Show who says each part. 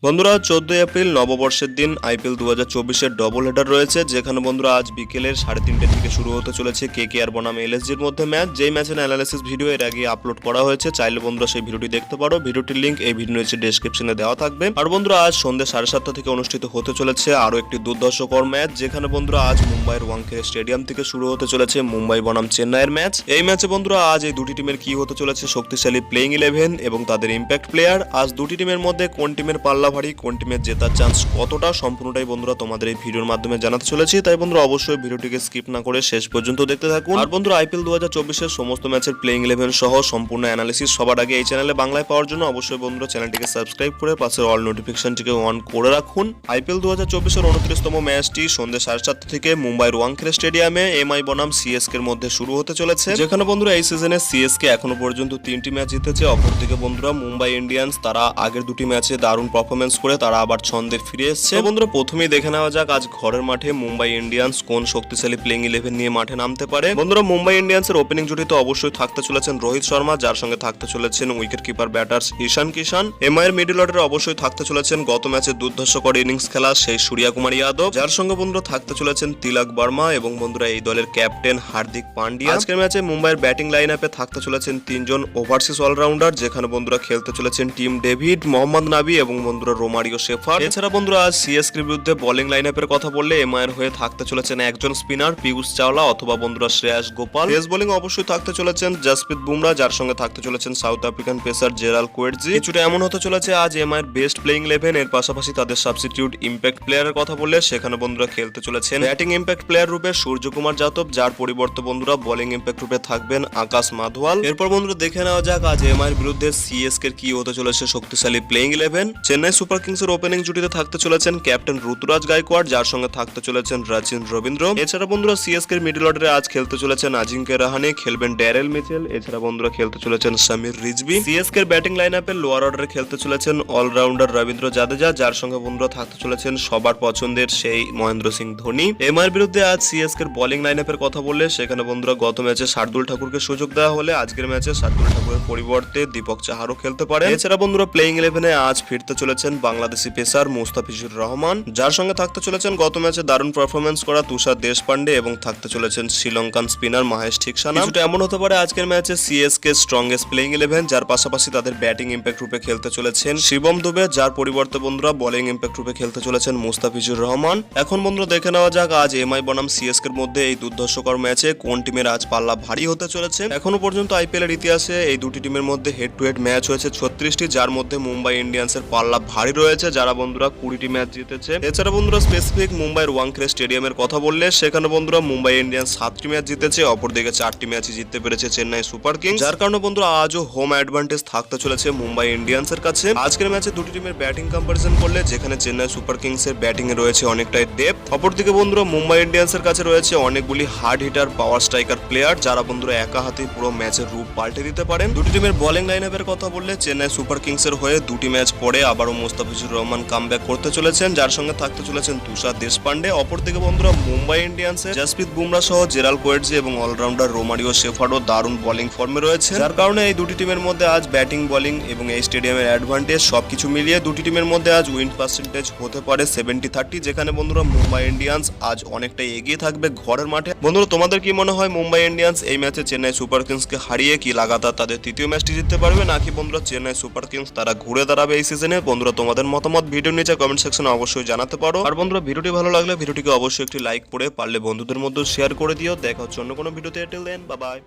Speaker 1: বন্ধুরা 14 এপ্রিল নববর্ষের দিন আইপিএল 2024-এর ডবল হেডার রয়েছে, যেখানে বন্ধুরা আজ বিকেলের 3:30 থেকে শুরু হতে চলেছে কেকেআর বনাম এলএসজির মধ্যে ম্যাচ। যেই ম্যাচের অ্যানালাইসিস ভিডিও এর আগে আপলোড করা হয়েছে, চাইলে বন্ধুরা সেই ভিডিওটি দেখতে পারো। ভিডিওটির লিংক এই ভিডিও নিচে ডেসক্রিপশনে দেওয়া থাকবে। আর বন্ধুরা আজ সন্ধ্যে 7:30 থেকে অনুষ্ঠিত হতে চলেছে আরও একটি দুর্ধর্ষকর ম্যাচ, যেখানে বন্ধুরা আজ মুম্বাইয়ের ওয়াংখেড়ে স্টেডিয়াম থেকে শুরু হতে চলেছে মুম্বাই বনাম চেন্নাইয়ের ম্যাচ। এই ম্যাচে বন্ধুরা আজ এই দুটি টিমের কি হতে চলেছে শক্তিশালী প্লেইং 11 এবং তাদের ইম্প্যাক্ট প্লেয়ার। আজ দুটি টিমের মধ্যে কোন টিমের পাল্লা ভারী, কোন টিমের জেতার চান্স কতটা, সম্পূর্ণটাই বন্ধুরা তোমাদের এই ভিডিওর মাধ্যমে জানাতে চলেছি। তাই বন্ধুরা অবশ্যই ভিডিওটিকে স্কিপ না করে শেষ পর্যন্ত দেখতে থাকুন। আর বন্ধুরা আইপিএল 2024-এর সমস্ত ম্যাচের প্লেইং 11 সহ সম্পূর্ণ অ্যানালিসিস সবার আগে এই চ্যানেলে বাংলায় পাওয়ার জন্য অবশ্যই বন্ধুরা চ্যানেলটিকে সাবস্ক্রাইব করে পাশের অল নোটিফিকেশনটিকে অন করে রাখুন। আইপিএল 2024-এর 29তম ম্যাচটি সন্ধ্যে 7:30 থেকে মুম্বাইয়ের ওয়াংখেড়ে স্টেডিয়ামে এমআই বনাম সিএসকে এর মধ্যে শুরু হতে চলেছে, যেখানে বন্ধুরা এই সিজনে সিএসকে এখনো পর্যন্ত 3টি ম্যাচ জিতেছে। অপরদিকে বন্ধুরা মুম্বাই ইন্ডিয়ান্স তারা আগের দুটি ম্যাচে দারুণ পারফরমেন্স করে তারা আবার ছন্দে ফিরে এসেছে। বন্ধুরা প্রথমেই দেখে নেওয়া যাক আজ ঘরের মাঠে মুম্বাই ইন্ডিয়ান্স কোন শক্তিশালী প্লেইং 11 নিয়ে মাঠে নামতে পারে। বন্ধুরা মুম্বাই ইন্ডিয়ান্সের ওপেনিং জুটিতে অবশ্যই থাকতে চলেছেন রোহিত শর্মা, যার সঙ্গে থাকতে চলেছেন উইকেট কিপার ব্যাটার্স ঈশান কিষান। এমআই এর মিডল অর্ডারে অবশ্যই থাকতে চলেছেন গত ম্যাচে দুর্ধর্ষকর ইনিংস খেলা সেই সূর্যা কুমার যাদব, যার সঙ্গে বন্ধুরা থাকতে চলেছেন তিলক বর্মা এবং বন্ধুরা এই দলের ক্যাপ্টেন হার্দিক পান্ডিয়া। আজকের ম্যাচে মুম্বাইয়ের ব্যাটিং লাইন আপে থাকতে চলেছেন তিনজন ওভারসিজ অলরাউন্ডার, যেখানে বন্ধুরা খেলতে চলেছেন টিম ডেভিড, মোহাম্মদ নাবি এবং বন্ধুরা রোমারিও শেফার। এছাড়া বন্ধুরা আজ সিএসকের বিরুদ্ধে বোলিং লাইন আপের কথা বললে এমআইয়ের হয়ে থাকতে চলেছেন একজন স্পিনার পিয়ুষ চাওলা অথবা বন্ধুরা শ্রেয়াস গোপাল। পেস বোলিং অবশ্যই থাকতে চলেছেন জসপ্রীত বুমরা, যার সঙ্গে থাকতে চলেছেন south African pacer Gerald Coetzee. কিছুটা এমন হতে চলেছে আজ এমআইয়ের বেস্ট প্লেইং 11 এর পাশাপাশি তাদের সাবস্টিটিউট ইম্প্যাক্ট প্লেয়ারের কথা বললে সেখানে বন্ধুরা খেলতে চলেছেন ব্যাটিং ইম্প্যাক্ট প্লেয়ার রূপে সূর্যকুমার যাদব, যার পরিবর্তে বন্ধুরা বোলিং ইম্প্যাক্ট রূপে থাকবেন আকাশ মাধওয়াল। এরপর বন্ধুরা দেখে নেওয়া যাক আজ এমআইয়ের বিরুদ্ধে সিএসকে কি হতে চলেছে শক্তিশালী প্লেইং 11। চেন্নাই সুপার কিংসের ওপেনিং জুটিতে থাকতে চলেছেন ক্যাপ্টেন ঋতুরাজ গায়কোয়াড়, যার সঙ্গে থাকতে চলেছেন রাচিন রবীন্দ্র। এছাড়া বন্ধুরা সিএসকে এর মিডল অর্ডারে আজ খেলতে চলেছেন আজিঙ্কে রাহানে, খেলবেন ড্যারেল মিচেল। এছাড়া বন্ধুরা খেলতে চলেছেন সমীর রিজভি। সিএসকে এর ব্যাটিং লাইন আপে লোয়ার অর্ডারে খেলতে চলেছেন অলরাউন্ডার রবীন্দ্র জাদেজা, যার সঙ্গে বন্ধুরা থাকতে চলেছেন সবার পছন্দের সেই মহেন্দ্র সিং ধোনি। এমআইয়ের বিরুদ্ধে আজ সিএসকে এর বোলিং লাইন আপের কথা বললে সেখানে বন্ধুরা গত ম্যাচে শার্দুল ঠাকুরকে সুযোগ দেওয়া হলে আজকের ম্যাচে শার্দুল ঠাকুরের পরিবর্তে দীপক চাহারও খেলতে পারে। এছাড়া বন্ধুরা প্লেইং 11-এ আজ ফিরতে চলেছেন বাংলাদেশি পেসার মুস্তাফিজুর রহমান, যার সঙ্গে থাকতে চলেছেন গত ম্যাচে দারুণ পারফরমেন্স করা তুষার দেশপান্ডে এবং থাকতে চলেছেন শ্রীলঙ্কান স্পিনার মহেশ ঠিকসানা। কিছুটা এমন হতে পারে আজকের ম্যাচে সিএসকে স্ট্রংগেস্ট প্লেইং 11, যার পাশাপাশি তাদের ব্যাটিং ইম্প্যাক্ট রূপে খেলতে চলেছেন শিবম দুবে, যার পরিবর্তে বন্ধুরা বোলিং ইম্প্যাক্ট রূপে খেলতে চলেছেন মুস্তাফিজুর রহমান। এখন বন্ধুরা দেখে নেওয়া যাক আজ এমআই বনাম সিএসকে এর মধ্যে এই দুর্ধর্ষকর ম্যাচে কোন টিমের আজ পাল্লা ভারী হতে চলেছে। এখনো পর্যন্ত আইপিএল এর ইতিহাসে এই দুটি টিমের মধ্যে হেড টু হেড ম্যাচ হয়েছে 36টি, যার মধ্যে মুম্বাই ইন্ডিয়ান্সের পাল্লা ভারী রয়েছে, যারা বন্ধুরা 20টি ম্যাচ জিতেছে। এছাড়া বন্ধুরা স্পেসিফিক মুম্বাইয়ের ওয়াংখেড়ে স্টেডিয়ামের কথা বললে সেখানে বন্ধুরা মুম্বাই ইন্ডিয়ান্স 7টি ম্যাচ জিতেছে, অপরদিকে 4টি ম্যাচই জিততে পেরেছে চেন্নাই সুপার কিংস, যার কারণে বন্ধুরা আজও হোম অ্যাডভান্টেজ থাকতে চলেছে মুম্বাই ইন্ডিয়ান্সের কাছে। আজকের ম্যাচে দুটি টিমের ব্যাটিং কম্পারিজন করলে যেখানে চেন্নাই সুপার কিংসের ব্যাটিং এ রয়েছে অনেকটাই ডেপথ, অপরদিকে বন্ধুরা মুম্বাই ইন্ডিয়ান্সের কাছে রয়েছে অনেকগুলি হার্ড হিটার পাওয়ার স্ট্রাইকার প্লেয়ার, যারা বন্ধুরা একা হাতে পুরো ম্যাচের রূপ পাল্টে দিতে পারেন। দুটি টিমের বোলিং লাইন আপের কথা বললে চেন্নাই সুপার কিংসের হয়ে দুটি ম্যাচ পরে আবারও মুস্তাফিজুর রহমান কামব্যাক করতে চলেছেন, যার সঙ্গে থাকতে চলেছেন তুষার দেশপান্ডে। অপরদিকে বন্ধুরা মুম্বাই ইন্ডিয়ান্সের জসপ্রীত বুমরা সহ জেরাল্ড কোয়েটজি এবং অলরাউন্ডার রোমারিও শেফারও দারুণ বোলিং ফর্মে রয়েছে, যার কারণে এই দুটি টিমের মধ্যে আজ ব্যাটিং বোলিং এবং এই স্টেডিয়ামের অ্যাডভান্টেজ সবকিছু মিলিয়ে দুটি টিমের মধ্যে আজ উইন পার্সেন্টেজ হতে পারে 70-30, যেখানে বন্ধুরা মুম্বাই ইন্ডিয়ান্স আজ অনেকটাই এগিয়ে থাকবে ঘরের মাঠে। বন্ধুরা তোমাদের কি মনে হয় মুম্বাই ইন্ডিয়ান্স এই ম্যাচে চেন্নাই সুপার কিংসকে হারিয়ে কি লাগাতার তাদের তৃতীয় ম্যাচটি জিততে পারবে, নাকি বন্ধুরা চেন্নাই সুপার কিংস তারা ঘুরে দাঁড়াবে এই সিজনে? বন্ধুরা তোমাদের মতামত ভিডিও নিচে কমেন্ট সেকশনে অবশ্যই জানাতে পারো। আর বন্ধুরা ভিডিওটি ভালো লাগলে ভিডিওটিকে অবশ্যই একটি লাইক করে পারলে বন্ধুদের মধ্যে শেয়ার করে দিও। দেখা হচ্ছে অন্য কোনো ভিডিওতে। Till then, bye by.